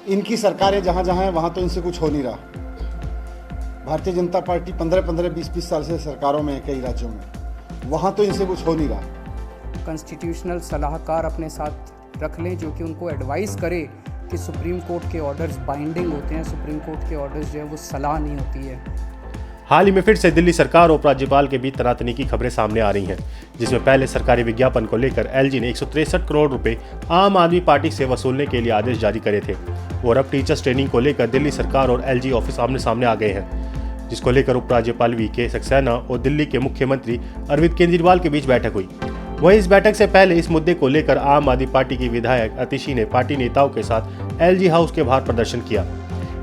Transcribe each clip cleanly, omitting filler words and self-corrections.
इनकी सरकारें जहाँ जहाँ हैं वहाँ तो इनसे कुछ हो नहीं रहा। भारतीय जनता पार्टी 15-15, 20-20 साल से सरकारों में है कई राज्यों में, वहाँ तो इनसे कुछ हो नहीं रहा। कॉन्स्टिट्यूशनल सलाहकार अपने साथ रख लें जो कि उनको एडवाइस करे कि सुप्रीम कोर्ट के ऑर्डर्स बाइंडिंग होते हैं, सुप्रीम कोर्ट के ऑर्डर्स जो है वो सलाह नहीं होती है। हाल ही में फिर से दिल्ली सरकार और उपराज्यपाल के बीच तनातनी की खबरें सामने आ रही हैं, जिसमें पहले सरकारी विज्ञापन को लेकर एलजी ने 163 करोड़ रुपए आम आदमी पार्टी से वसूलने के लिए आदेश जारी करे थे और अब टीचर्स ट्रेनिंग को लेकर दिल्ली सरकार और एलजी ऑफिस आमने सामने आ गए हैं, जिसको लेकर उपराज्यपाल वीके सक्सेना और दिल्ली के मुख्यमंत्री अरविंद केजरीवाल के बीच बैठक हुई। वहीं इस बैठक से पहले इस मुद्दे को लेकर आम आदमी पार्टी की विधायक अतिशी ने पार्टी नेताओं के साथ एलजी हाउस के बाहर प्रदर्शन किया,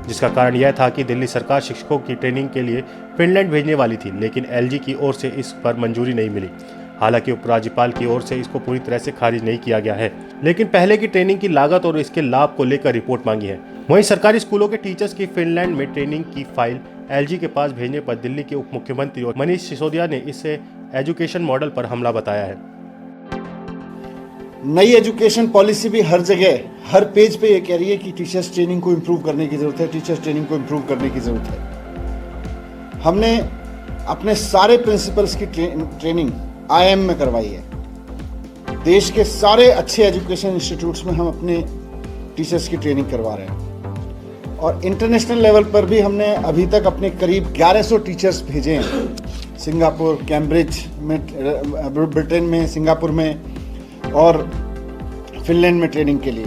जिसका कारण यह था कि दिल्ली सरकार शिक्षकों की ट्रेनिंग के लिए फिनलैंड भेजने वाली थी, लेकिन एलजी की ओर से इस पर मंजूरी नहीं मिली। हालांकि उपराज्यपाल की ओर से इसको पूरी तरह से खारिज नहीं किया गया है, लेकिन पहले की ट्रेनिंग की लागत और इसके लाभ को लेकर रिपोर्ट मांगी है। वहीं सरकारी स्कूलों के टीचर्स की फिनलैंड में ट्रेनिंग की फाइल एलजी के पास भेजने पर दिल्ली के उप मुख्यमंत्री और मनीष सिसोदिया ने इसे एजुकेशन मॉडल पर हमला बताया है। नई एजुकेशन पॉलिसी भी हर जगह हर पेज पे ये कह रही है कि टीचर्स ट्रेनिंग को इम्प्रूव करने की जरूरत है, टीचर्स ट्रेनिंग को इम्प्रूव करने की जरूरत है। हमने अपने सारे प्रिंसिपल्स की ट्रेनिंग आईएम में करवाई है। देश के सारे अच्छे एजुकेशन इंस्टीट्यूट्स में हम अपने टीचर्स की ट्रेनिंग करवा रहे हैं और इंटरनेशनल लेवल पर भी हमने अभी तक अपने करीब 1100 टीचर्स भेजे हैं। सिंगापुर, कैम्ब्रिज में, ब्रिटेन में, सिंगापुर में और फिनलैंड में ट्रेनिंग के लिए।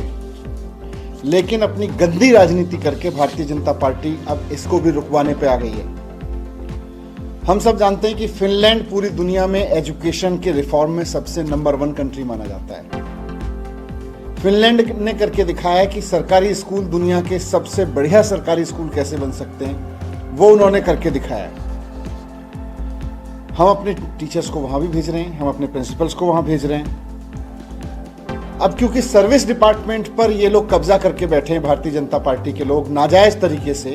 लेकिन अपनी गंदी राजनीति करके भारतीय जनता पार्टी अब इसको भी रुकवाने पे आ गई है। हम सब जानते हैं कि फिनलैंड पूरी दुनिया में एजुकेशन के रिफॉर्म में सबसे नंबर 1 कंट्री माना जाता है। फिनलैंड ने करके दिखाया है कि सरकारी स्कूल दुनिया के सबसे बढ़िया सरकारी स्कूल कैसे बन सकते हैं, वो उन्होंने करके दिखाया है। हम अपने टीचर्स को वहां भी भेज रहे हैं, हम अपने प्रिंसिपल्स को वहां भेज रहे हैं। अब क्योंकि सर्विस डिपार्टमेंट पर ये लोग कब्जा करके बैठे हैं, भारतीय जनता पार्टी के लोग नाजायज तरीके से,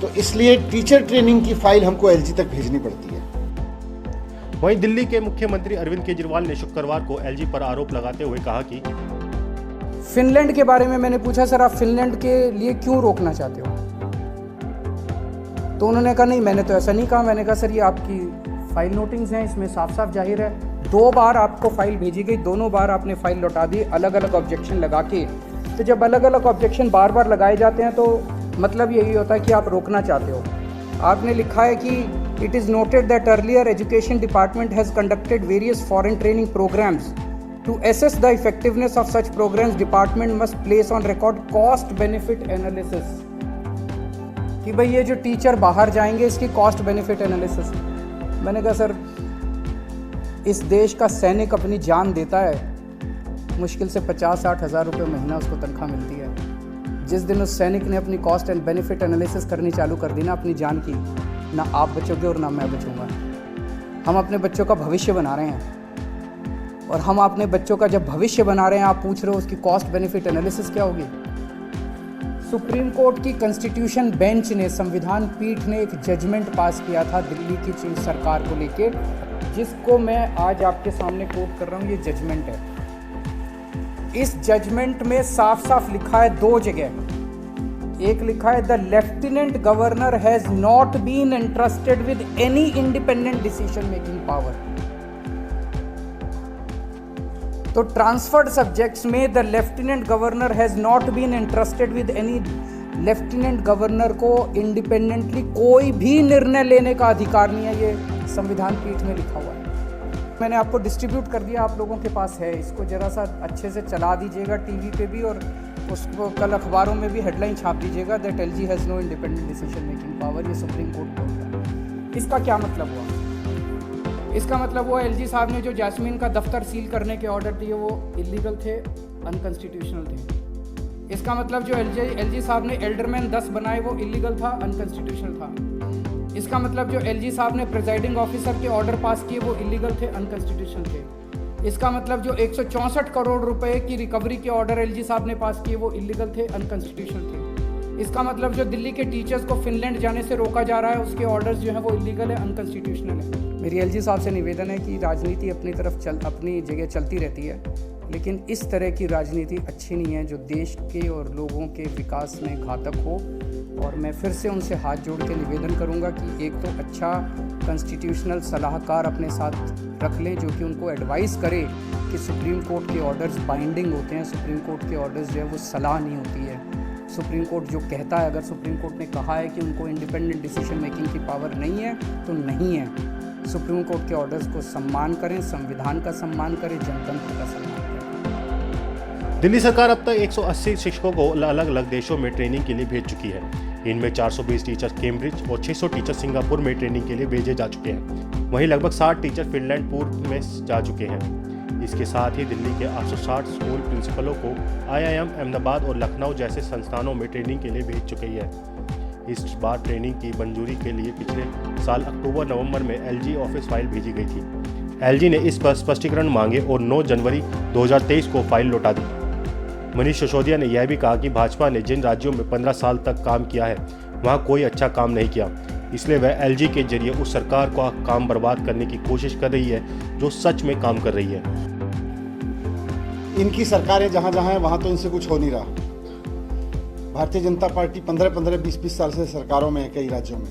तो इसलिए टीचर ट्रेनिंग की फाइल हमको एलजी तक भेजनी पड़ती है। वहीं दिल्ली के मुख्यमंत्री अरविंद केजरीवाल ने शुक्रवार को एलजी पर आरोप लगाते हुए कहा कि फिनलैंड के बारे में मैंने पूछा, सर आप फिनलैंड के लिए क्यों रोकना चाहते हो? तो उन्होंने कहा नहीं मैंने तो ऐसा नहीं कहा। मैंने कहा सर ये आपकी फाइल नोटिंग्स हैं, इसमें साफ साफ जाहिर है 2 बार आपको फाइल भेजी गई, दोनों बार आपने फाइल लौटा दी अलग अलग ऑब्जेक्शन लगा के। तो जब अलग अलग ऑब्जेक्शन बार बार लगाए जाते हैं तो मतलब यही होता है कि आप रोकना चाहते हो। आपने लिखा है कि it is noted that earlier education department has conducted various foreign training programmes to assess the effectiveness of such programmes. Department must place on record cost benefit analysis, कि भाई ये जो टीचर बाहर जाएंगे इसकी कॉस्ट बेनिफिट एनालिसिस। मैंने कहा sir इस देश का सैनिक अपनी जान देता है, मुश्किल से 50-60 हज़ार रुपये महीना उसको तनख्वाह मिलती है। जिस दिन उस सैनिक ने अपनी कॉस्ट एंड बेनिफिट एनालिसिस करनी चालू कर दी ना अपनी जान की, ना आप बचोगे और ना मैं बचूंगा। हम अपने बच्चों का भविष्य बना रहे हैं और हम अपने बच्चों का जब भविष्य बना रहे हैं, आप पूछ रहे हो उसकी कॉस्ट बेनिफिट एनालिसिस क्या होगी? सुप्रीम कोर्ट की कॉन्स्टिट्यूशन बेंच ने, संविधान पीठ ने एक जजमेंट पास किया था दिल्ली की सरकार को लेके, जिसको मैं आज आपके सामने कोट कर रहा हूँ। ये जजमेंट है। इस जजमेंट में साफ साफ लिखा है 2 जगह। एक लिखा है the lieutenant governor has not been entrusted with any independent decision making power. तो ट्रांसफर्ड सब्जेक्ट्स में the lieutenant governor has not been entrusted with any, lieutenant governor को इंडिपेंडेंटली कोई भी निर्णय लेने का अधिकार नहीं है। ये संविधान पीठ में लिखा हुआ है। मैंने आपको डिस्ट्रीब्यूट कर दिया, आप लोगों के पास है। इसको जरा सा अच्छे से चला दीजिएगा टीवी पे भी, और उसको कल अखबारों में भी हेडलाइन छाप दीजिएगा that LG has no independent decision making power. ये सुप्रीम कोर्ट बोलता है। इसका क्या मतलब हुआ? इसका मतलब हुआ एलजी साहब ने जो जैस्मीन का दफ्तर सील करने के ऑर्डर दिए वो इलीगल थे, अनकॉन्स्टिट्यूशनल थे। इसका मतलब जो एलजी साहब ने एल्डरमैन 10 बनाए वो इलीगल था, अनकॉन्स्टिट्यूशनल था। इसका मतलब जो एलजी साहब ने प्रिजाइडिंग ऑफिसर के ऑर्डर पास किए वो इलीगल थे, अनकॉन्स्टिट्यूशनल थे। इसका मतलब जो 164 करोड़ रुपए की रिकवरी के ऑर्डर एलजी साहब ने पास किए वो इलीगल थे, अनकॉन्स्टिट्यूशनल थे। इसका मतलब जो दिल्ली के टीचर्स को फिनलैंड जाने से रोका जा रहा है उसके ऑर्डर्स जो है वो इलीगल है, अनकॉन्स्टिट्यूशनल है। मेरी एलजी साहब से निवेदन है कि राजनीति अपनी जगह चलती रहती है, लेकिन इस तरह की राजनीति अच्छी नहीं है जो देश के और लोगों के विकास में घातक हो। और मैं फिर से उनसे हाथ जोड़ के निवेदन करूंगा कि एक तो अच्छा कॉन्स्टिट्यूशनल सलाहकार अपने साथ रख लें जो कि उनको एडवाइस करे कि सुप्रीम कोर्ट के ऑर्डर्स बाइंडिंग होते हैं, सुप्रीम कोर्ट के ऑर्डर्स जो है वो सलाह नहीं होती है। सुप्रीम कोर्ट जो कहता है, अगर सुप्रीम कोर्ट ने कहा है कि उनको इंडिपेंडेंट डिसीजन मेकिंग की पावर नहीं है तो नहीं है। सुप्रीम कोर्ट के ऑर्डर्स को सम्मान करें, संविधान का सम्मान करें, जनतंत्र का सम्मान करें। दिल्ली सरकार अब तक 180 शिक्षकों को अलग अलग देशों में ट्रेनिंग के लिए भेज चुकी है। इनमें 420 टीचर कैम्ब्रिज और 600 टीचर सिंगापुर में ट्रेनिंग के लिए भेजे जा चुके हैं। वहीं लगभग 60 टीचर फिनलैंड पूर्व में जा चुके हैं। इसके साथ ही दिल्ली के 860 स्कूल प्रिंसिपलों को IIM अहमदाबाद और लखनऊ जैसे संस्थानों में ट्रेनिंग के लिए भेज चुकी है। इस बार ट्रेनिंग की मंजूरी के लिए पिछले साल अक्टूबर-नवंबर में LG ऑफिस फाइल भेजी गई थी। LG ने इस पर स्पष्टीकरण मांगे और 9 जनवरी 2023 को फाइल लौटा दी। मनीष सिसोदिया ने यह भी कहा कि भाजपा ने जिन राज्यों में 15 साल तक काम किया है वहां कोई अच्छा काम नहीं किया, इसलिए वह LG के जरिए उस सरकार का काम बर्बाद करने की कोशिश कर रही है जो सच में काम कर रही है। इनकी सरकारें जहां जहां हैं वहां तो इनसे कुछ हो नहीं रहा। भारतीय जनता पार्टी 15-15, 20-20 साल से सरकारों में है कई राज्यों में,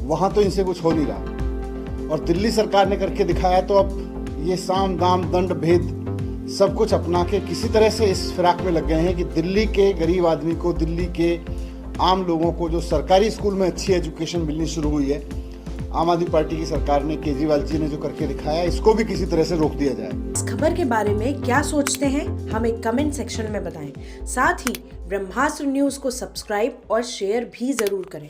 वहां तो इनसे कुछ हो नहीं रहा। और दिल्ली सरकार ने करके दिखाया तो अब ये साम दाम दंड भेद सब कुछ अपना के किसी तरह से इस फिराक में लग गए हैं कि दिल्ली के गरीब आदमी को, दिल्ली के आम लोगों को जो सरकारी स्कूल में अच्छी एजुकेशन मिलनी शुरू हुई है, आम आदमी पार्टी की सरकार ने, केजरीवाल जी ने जो करके दिखाया, इसको भी किसी तरह से रोक दिया जाए। इस खबर के बारे में क्या सोचते हैं हमें कमेंट सेक्शन में बताएं। साथ ही ब्रह्मास्त्र न्यूज को सब्सक्राइब और शेयर भी जरूर करें।